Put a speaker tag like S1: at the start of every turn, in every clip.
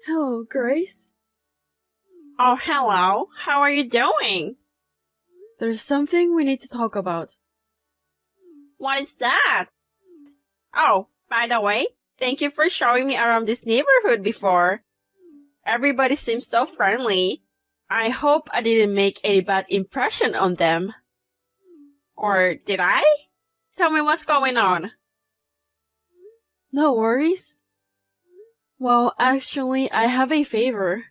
S1: Hello, Grace.
S2: Oh, hello. How are you doing?
S1: There's something we need to talk about.
S2: What is that? Oh, by the way, thank you for showing me around this neighborhood before. Everybody seems so friendly. I hope I didn't make any bad impression on them. Or did I? Tell me what's going on.
S1: No worries. Well, actually, I have a favor.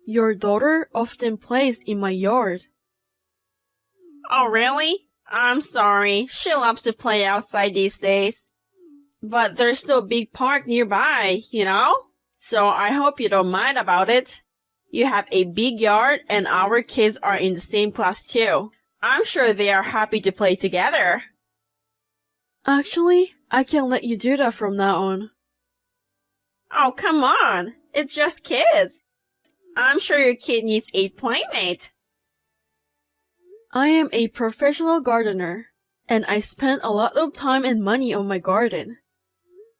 S1: Your daughter often plays in my yard.
S2: Oh, really? I'm sorry. She loves to play outside these days. But there's no big park nearby, you know? So I hope you don't mind about it. You have a big yard and our kids are in the same class too. I'm sure they are happy to play together.
S1: Actually, I can let you do that from now on.
S2: Oh, come on. It's just kids. I'm sure your kid needs a playmate.
S1: I am a professional gardener, and I spend a lot of time and money on my garden.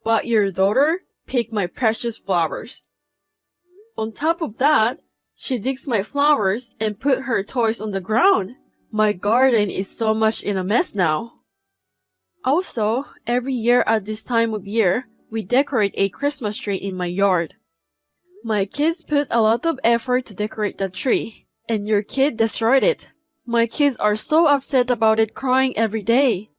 S1: But your daughter picked my precious flowers. On top of that, she digs my flowers and put her toys on the ground. My garden is so much in a mess now. Also, every year at this time of year, we decorate a Christmas tree in my yard. My kids put a lot of effort to decorate the tree, and your kid destroyed it. My kids are so upset about it, crying every day.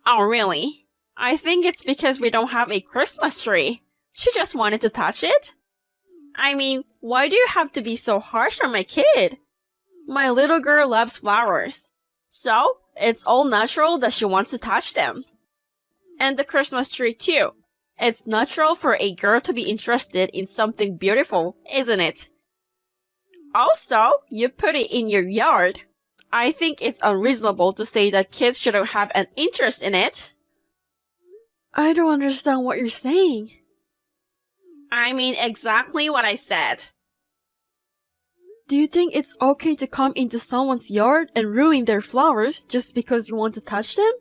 S2: Oh, really? I think it's because we don't have a Christmas tree. She just wanted to touch it? I mean, why do you have to be so harsh on my kid? My little girl loves flowers. So, it's all natural that she wants to touch them. And the Christmas tree too. It's natural for a girl to be interested in something beautiful, isn't it? Also, you put it in your yard. I think it's unreasonable to say that kids shouldn't have an interest in it.
S1: I don't understand what you're saying.
S2: I mean exactly what I said.
S1: Do you think it's okay to come into someone's yard and ruin their flowers just because you want to touch them?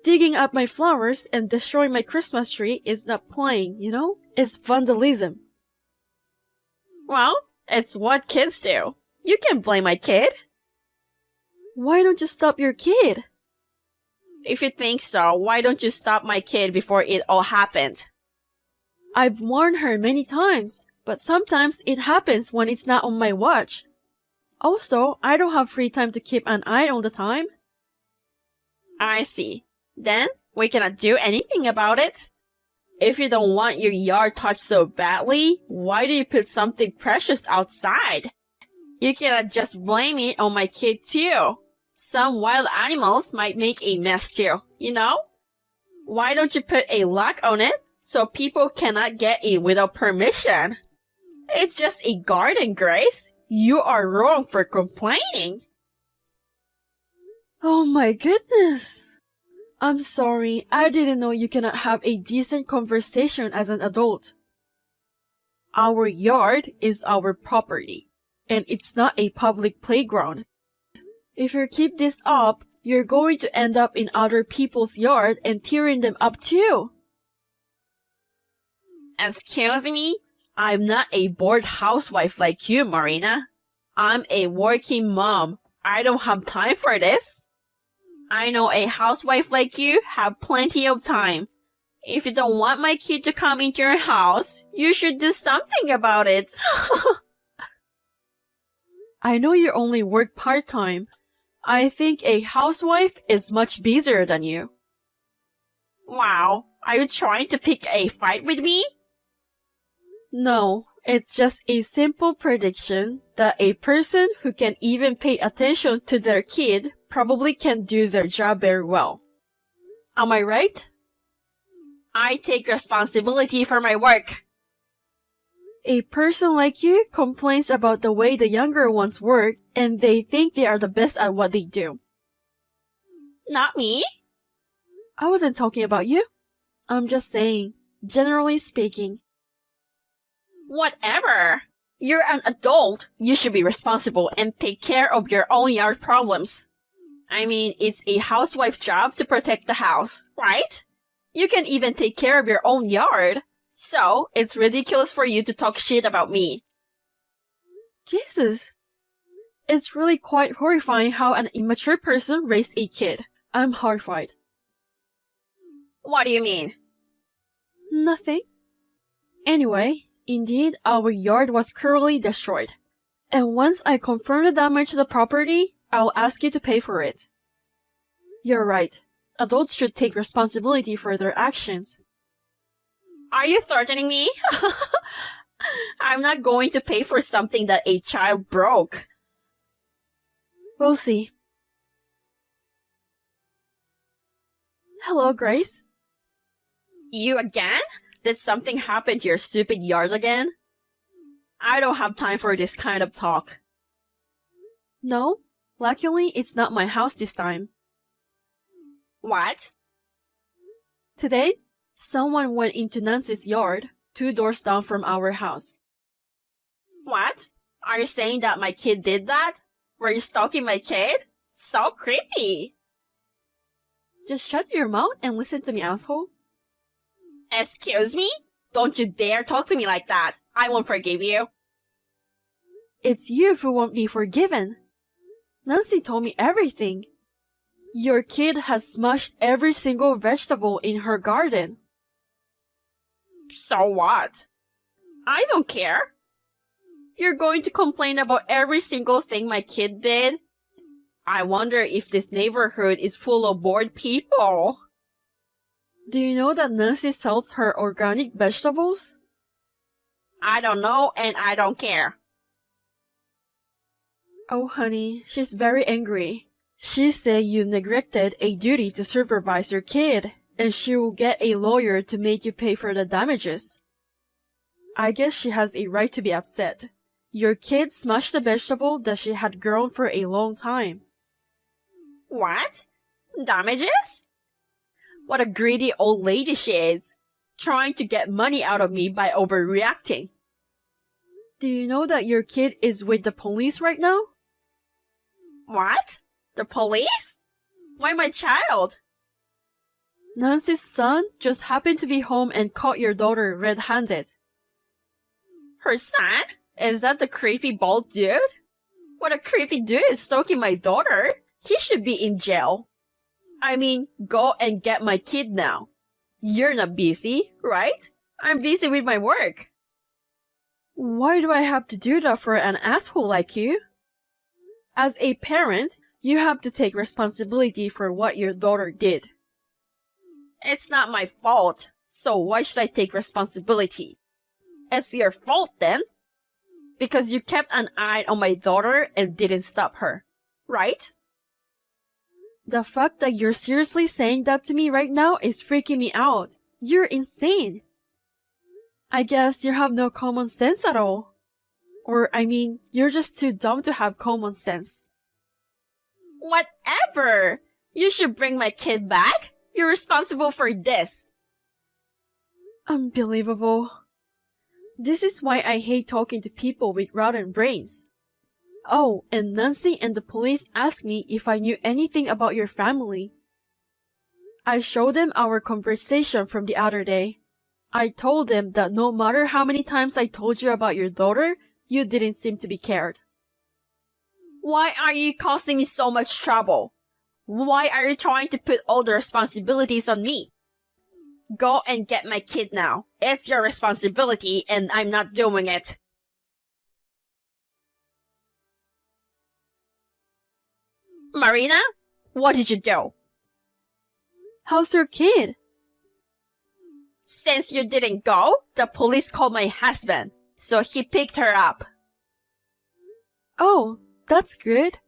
S1: Digging up my flowers and destroying my Christmas tree is not playing, you know? It's vandalism.
S2: Well, it's what kids do. You can't blame my kid.
S1: Why don't you stop your kid?
S2: If you think so, why don't you stop my kid before it all happened?
S1: I've warned her many times, but sometimes it happens when it's not on my watch. Also, I don't have free time to keep an eye all the time.
S2: I see. Then, we cannot do anything about it. If you don't want your yard touched so badly, why do you put something precious outside? You cannot just blame it on my kid too. Some wild animals might make a mess too, you know? Why don't you put a lock on it so people cannot get in without permission? It's just a garden, Grace. You are wrong for complaining.
S1: Oh my goodness! I'm sorry, I didn't know you cannot have a decent conversation as an adult. Our yard is our property, and it's not a public playground. If you keep this up, you're going to end up in other people's yard and tearing them up too.
S2: Excuse me? I'm not a bored housewife like you, Marina. I'm a working mom. I don't have time for this. I know a housewife like you have plenty of time. If you don't want my kid to come into your house, you should do something about it.
S1: I know you only work part-time. I think a housewife is much busier than you.
S2: Wow, are you trying to pick a fight with me?
S1: No, it's just a simple prediction that a person who can even pay attention to their kid probably can do their job very well. Am I right?
S2: I take responsibility for my work.
S1: A person like you complains about the way the younger ones work and they think they are the best at what they do.
S2: Not me.
S1: I wasn't talking about you. I'm just saying, generally speaking.
S2: Whatever. You're an adult. You should be responsible and take care of your own yard problems. I mean, it's a housewife's job to protect the house, right? You can even take care of your own yard. So, it's ridiculous for you to talk shit about me.
S1: Jesus. It's really quite horrifying how an immature person raised a kid. I'm horrified.
S2: What do you mean?
S1: Nothing. Anyway, indeed, our yard was cruelly destroyed. And once I confirm the damage to the property, I'll ask you to pay for it. You're right. Adults should take responsibility for their actions.
S2: Are you threatening me? I'm not going to pay for something that a child broke.
S1: We'll see. Hello, Grace.
S2: You again? Did something happen to your stupid yard again? I don't have time for this kind of talk.
S1: No, luckily it's not my house this time.
S2: What?
S1: Today, someone went into Nancy's yard, 2 doors down from our house.
S2: What? Are you saying that my kid did that? Were you stalking my kid? So creepy.
S1: Just shut your mouth and listen to me, asshole.
S2: Excuse me? Don't you dare talk to me like that. I won't forgive you.
S1: It's you who won't be forgiven. Nancy told me everything. Your kid has smashed every single vegetable in her garden.
S2: So what? I don't care. You're going to complain about every single thing my kid did? I wonder if this neighborhood is full of bored people.
S1: Do you know that Nancy sells her organic vegetables?
S2: I don't know and I don't care.
S1: Oh, honey, she's very angry. She said you neglected a duty to supervise your kid, and she will get a lawyer to make you pay for the damages. I guess she has a right to be upset. Your kid smashed a vegetable that she had grown for a long time.
S2: What? Damages? What a greedy old lady she is, trying to get money out of me by overreacting.
S1: Do you know that your kid is with the police right now?
S2: What? The police? Why my child?
S1: Nancy's son just happened to be home and caught your daughter red-handed.
S2: Her son? Is that the creepy bald dude? What a creepy dude is stalking my daughter. He should be in jail. I mean, go and get my kid now. You're not busy, right? I'm busy with my work.
S1: Why do I have to do that for an asshole like you? As a parent, you have to take responsibility for what your daughter did.
S2: It's not my fault, so why should I take responsibility? It's your fault then. Because you kept an eye on my daughter and didn't stop her, right?
S1: The fact that you're seriously saying that to me right now is freaking me out. You're insane. I guess you have no common sense at all. Or, I mean, you're just too dumb to have common sense.
S2: Whatever! You should bring my kid back. You're responsible for this.
S1: Unbelievable. This is why I hate talking to people with rotten brains. Oh, and Nancy and the police asked me if I knew anything about your family. I showed them our conversation from the other day. I told them that no matter how many times I told you about your daughter, you didn't seem to be cared.
S2: Why are you causing me so much trouble? Why are you trying to put all the responsibilities on me? Go and get my kid now. It's your responsibility and I'm not doing it. Marina, what did you do?
S1: How's your kid?
S2: Since you didn't go, the police called my husband, so he picked her up.
S1: Oh, that's good.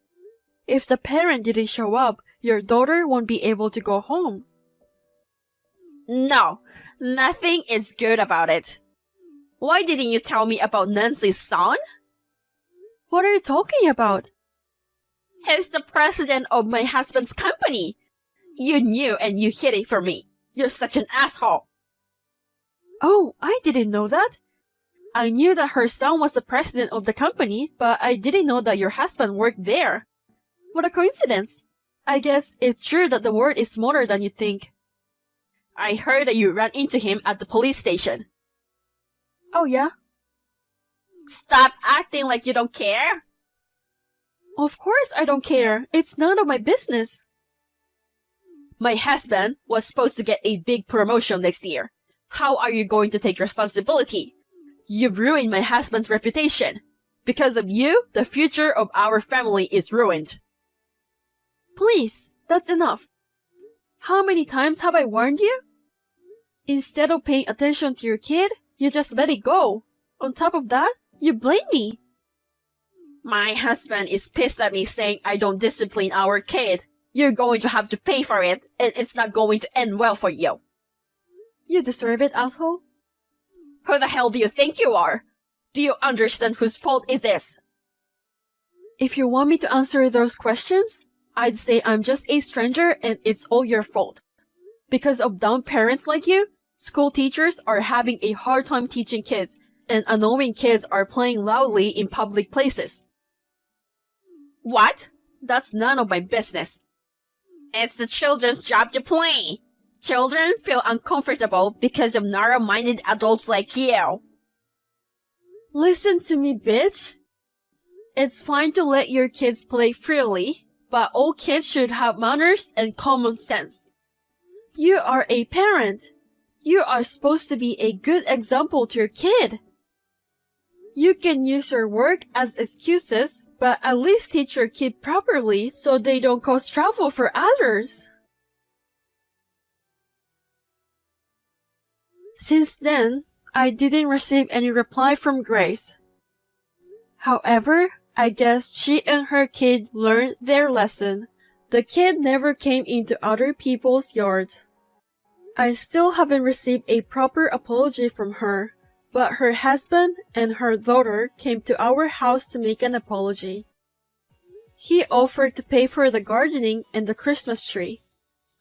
S1: If the parent didn't show up, your daughter won't be able to go home.
S2: No, nothing is good about it. Why didn't you tell me about Nancy's son?
S1: What are you talking about?
S2: He's the president of my husband's company. You knew and you hid it from me. You're such an asshole.
S1: Oh, I didn't know that. I knew that her son was the president of the company, but I didn't know that your husband worked there. What a coincidence. I guess it's true that the world is smaller than you think.
S2: I heard that you ran into him at the police station.
S1: Oh yeah?
S2: Stop acting like you don't care.
S1: Of course I don't care. It's none of my business.
S2: My husband was supposed to get a big promotion next year. How are you going to take responsibility? You've ruined my husband's reputation. Because of you, the future of our family is ruined.
S1: Please, that's enough. How many times have I warned you? Instead of paying attention to your kid, you just let it go. On top of that, you blame me.
S2: My husband is pissed at me saying I don't discipline our kid. You're going to have to pay for it, and it's not going to end well for you.
S1: You deserve it, asshole.
S2: Who the hell do you think you are? Do you understand whose fault is this?
S1: If you want me to answer those questions, I'd say I'm just a stranger and it's all your fault. Because of dumb parents like you, school teachers are having a hard time teaching kids, and annoying kids are playing loudly in public places.
S2: What? That's none of my business. It's the children's job to play. Children feel uncomfortable because of narrow-minded adults like you.
S1: Listen to me, bitch. It's fine to let your kids play freely, but all kids should have manners and common sense. You are a parent. You are supposed to be a good example to your kid. You can use your work as excuses, but at least teach your kid properly so they don't cause trouble for others. Since then, I didn't receive any reply from Grace. However, I guess she and her kid learned their lesson. The kid never came into other people's yards. I still haven't received a proper apology from her, but her husband and her daughter came to our house to make an apology. He offered to pay for the gardening and the Christmas tree.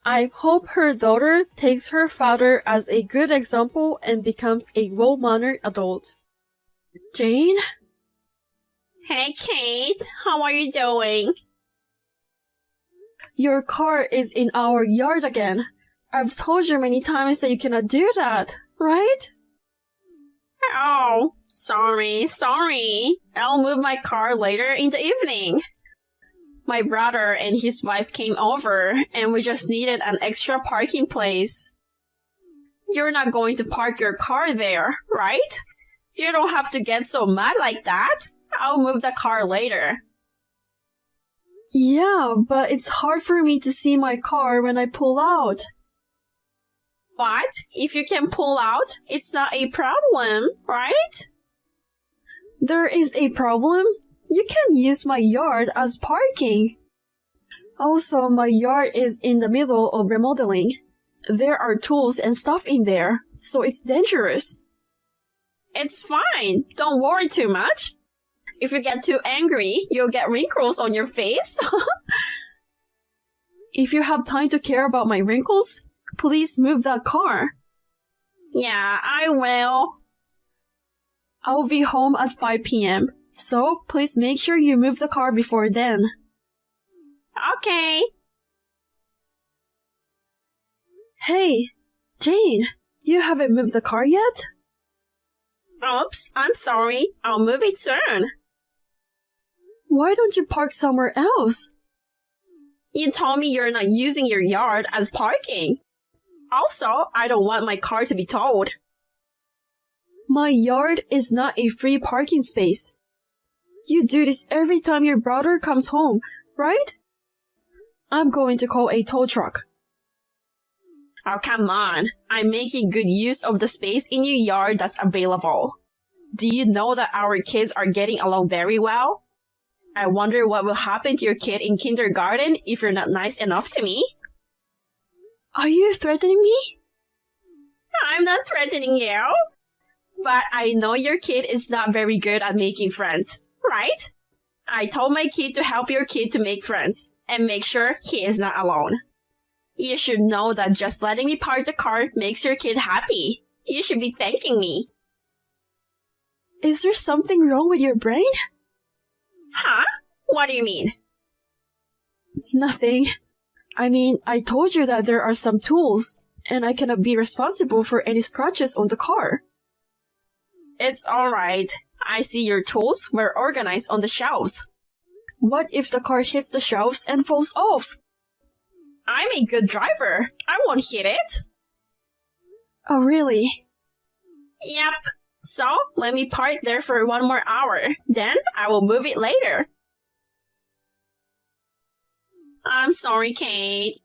S1: I hope her daughter takes her father as a good example and becomes a well-mannered adult. Jane?
S2: Hey, Kate. How are you doing?
S1: Your car is in our yard again. I've told you many times that you cannot do that, right?
S2: Oh, sorry. I'll move my car later in the evening. My brother and his wife came over, and we just needed an extra parking place. You're not going to park your car there, right? You don't have to get so mad like that. I'll move the car later.
S1: Yeah, but it's hard for me to see my car when I pull out.
S2: But if you can pull out, it's not a problem, right?
S1: There is a problem. You can use my yard as parking. Also, my yard is in the middle of remodeling. There are tools and stuff in there, so it's dangerous.
S2: It's fine. Don't worry too much. If you get too angry, you'll get wrinkles on your face.
S1: If you have time to care about my wrinkles, please move that car.
S2: Yeah, I will.
S1: I'll be home at 5 p.m., so please make sure you move the car before then.
S2: Okay.
S1: Hey, Jane, you haven't moved the car yet?
S2: Oops, I'm sorry. I'll move it soon.
S1: Why don't you park somewhere else?
S2: You told me you're not using your yard as parking. Also, I don't want my car to be towed.
S1: My yard is not a free parking space. You do this every time your brother comes home, right? I'm going to call a tow truck.
S2: Oh, come on. I'm making good use of the space in your yard that's available. Do you know that our kids are getting along very well? I wonder what will happen to your kid in kindergarten if you're not nice enough to me.
S1: Are you threatening me?
S2: I'm not threatening you. But I know your kid is not very good at making friends, right? I told my kid to help your kid to make friends and make sure he is not alone. You should know that just letting me park the car makes your kid happy. You should be thanking me.
S1: Is there something wrong with your brain?
S2: Huh? What do you mean?
S1: Nothing. I mean, I told you that there are some tools, and I cannot be responsible for any scratches on the car.
S2: It's alright. I see your tools were organized on the shelves.
S1: What if the car hits the shelves and falls off?
S2: I'm a good driver. I won't hit it.
S1: Oh, really?
S2: Yep. So, let me park there for 1 more hour. Then, I will move it later. I'm sorry, Kate.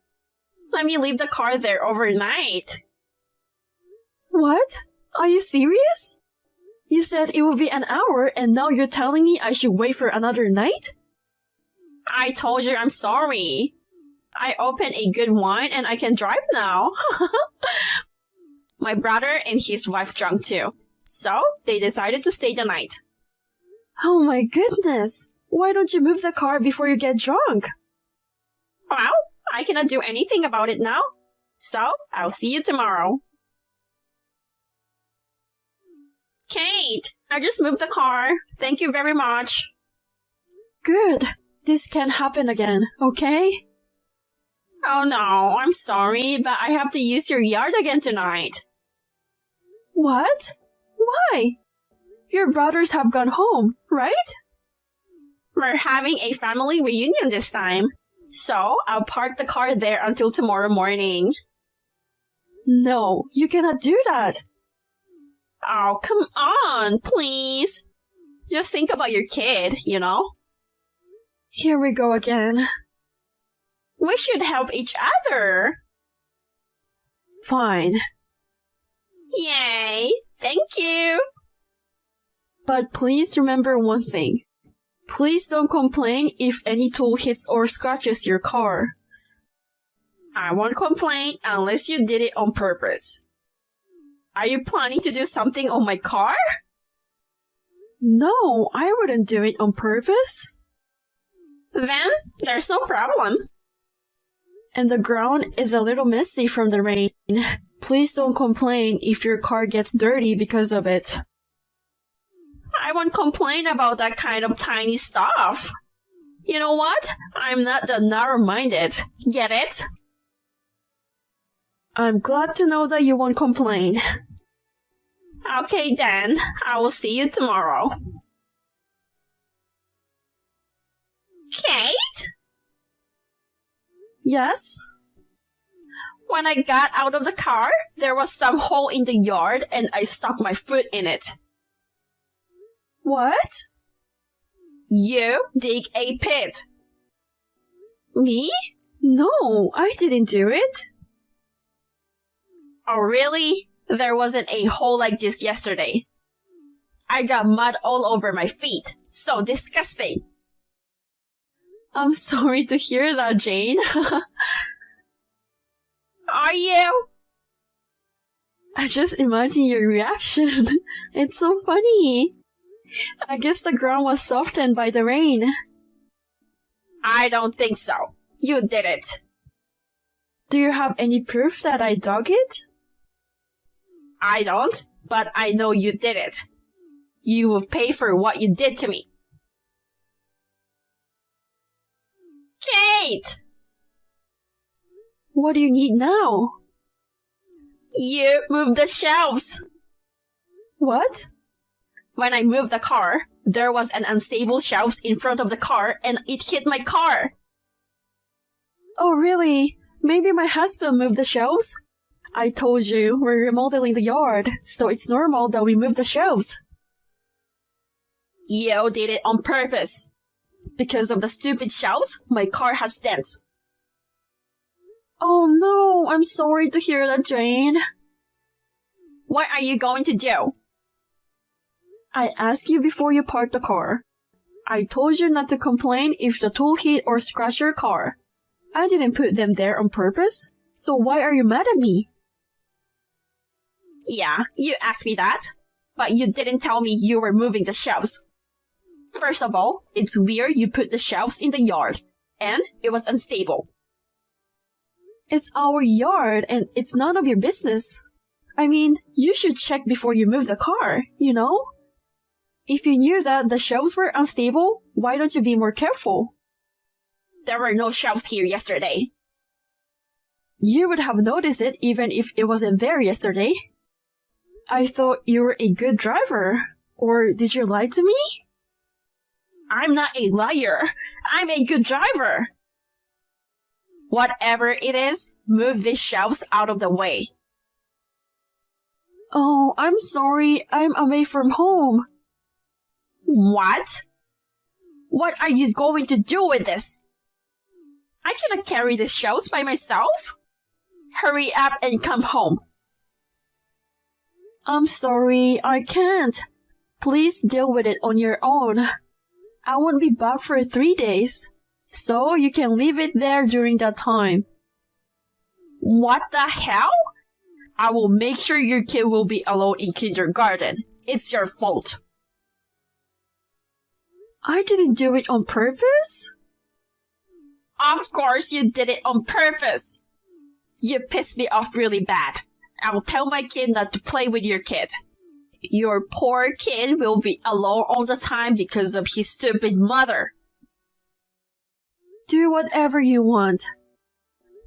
S2: Let me leave the car there overnight.
S1: What? Are you serious? You said it would be an hour and now you're telling me I should wait for another night?
S2: I told you I'm sorry. I opened a good wine and I can drive now. My brother and his wife drunk too. So, they decided to stay the night.
S1: Oh my goodness! Why don't you move the car before you get drunk?
S2: Well, I cannot do anything about it now. So, I'll see you tomorrow. Kate, I just moved the car. Thank you very much.
S1: Good. This can't happen again, okay?
S2: Oh no, I'm sorry, but I have to use your yard again tonight.
S1: What? Why? Your brothers have gone home, right?
S2: We're having a family reunion this time. So, I'll park the car there until tomorrow morning.
S1: No, you cannot do that.
S2: Oh, come on, please. Just think about your kid, you know?
S1: Here we go again.
S2: We should help each other.
S1: Fine.
S2: Yay! Thank you!
S1: But please remember one thing. Please don't complain if any tool hits or scratches your car.
S2: I won't complain unless you did it on purpose. Are you planning to do something on my car?
S1: No, I wouldn't do it on purpose.
S2: Then, there's no problem.
S1: And the ground is a little messy from the rain. Please don't complain if your car gets dirty because of it.
S2: I won't complain about that kind of tiny stuff. You know what? I'm not that narrow-minded. Get it?
S1: I'm glad to know that you won't complain.
S2: Okay then, I will see you tomorrow. Kate?
S1: Yes?
S2: When I got out of the car, there was some hole in the yard and I stuck my foot in it.
S1: What?
S2: You dig a pit.
S1: Me? No, I didn't do it.
S2: Oh really? There wasn't a hole like this yesterday. I got mud all over my feet. So disgusting.
S1: I'm sorry to hear that, Jane.
S2: Are you?
S1: I just imagine your reaction. It's so funny. I guess the ground was softened by the rain.
S2: I don't think so. You did it.
S1: Do you have any proof that I dug it?
S2: I don't, but I know you did it. You will pay for what you did to me. Kate!
S1: What do you need now?
S2: You moved the shelves.
S1: What?
S2: When I moved the car, there was an unstable shelf in front of the car and it hit my car.
S1: Oh, really? Maybe my husband moved the shelves? I told you we're remodeling the yard, so it's normal that we move the shelves.
S2: You did it on purpose. Because of the stupid shelves, my car has dents.
S1: Oh no, I'm sorry to hear that, Jane.
S2: What are you going to do?
S1: I asked you before you parked the car. I told you not to complain if the tool hit or scratched your car. I didn't put them there on purpose, so why are you mad at me?
S2: Yeah, you asked me that, but you didn't tell me you were moving the shelves. First of all, it's weird you put the shelves in the yard, and it was unstable.
S1: It's our yard, and it's none of your business. I mean, you should check before you move the car, you know? If you knew that the shelves were unstable, why don't you be more careful?
S2: There were no shelves here yesterday.
S1: You would have noticed it even if it wasn't there yesterday. I thought you were a good driver. Or did you lie to me?
S2: I'm not a liar. I'm a good driver. Whatever it is, move these shelves out of the way.
S1: Oh, I'm sorry. I'm away from home.
S2: What? What are you going to do with this? I cannot carry these shelves by myself. Hurry up and come home.
S1: I'm sorry, I can't. Please deal with it on your own. I won't be back for 3 days, so you can leave it there during that time.
S2: What the hell? I will make sure your kid will be alone in kindergarten. It's your fault.
S1: I didn't do it on purpose.
S2: Of course you did it on purpose. You pissed me off really bad. I will tell my kid not to play with your kid. Your poor kid will be alone all the time because of his stupid mother.
S1: Do whatever you want.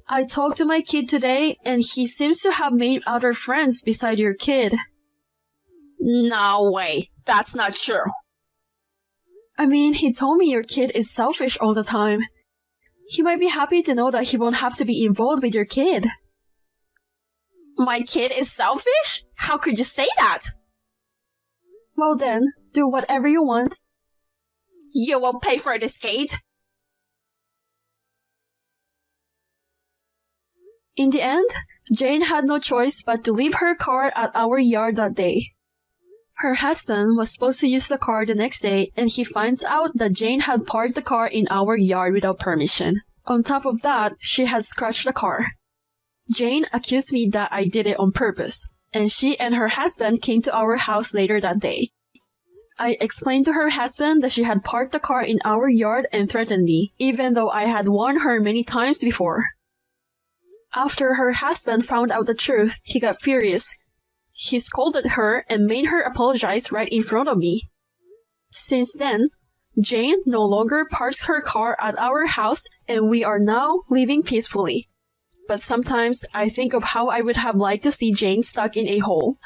S1: I talked to my kid today and he seems to have made other friends beside your kid.
S2: No way. That's not true.
S1: I mean, he told me your kid is selfish all the time. He might be happy to know that he won't have to be involved with your kid.
S2: My kid is selfish? How could you say that?
S1: Well then, do whatever you want.
S2: You will pay for this, Kate.
S1: In the end, Jane had no choice but to leave her car at our yard that day. Her husband was supposed to use the car the next day, and he finds out that Jane had parked the car in our yard without permission. On top of that, she had scratched the car. Jane accused me that I did it on purpose, and she and her husband came to our house later that day. I explained to her husband that she had parked the car in our yard and threatened me, even though I had warned her many times before. After her husband found out the truth, he got furious. He scolded her and made her apologize right in front of me. Since then, Jane no longer parks her car at our house and we are now living peacefully. But sometimes I think of how I would have liked to see Jane stuck in a hole.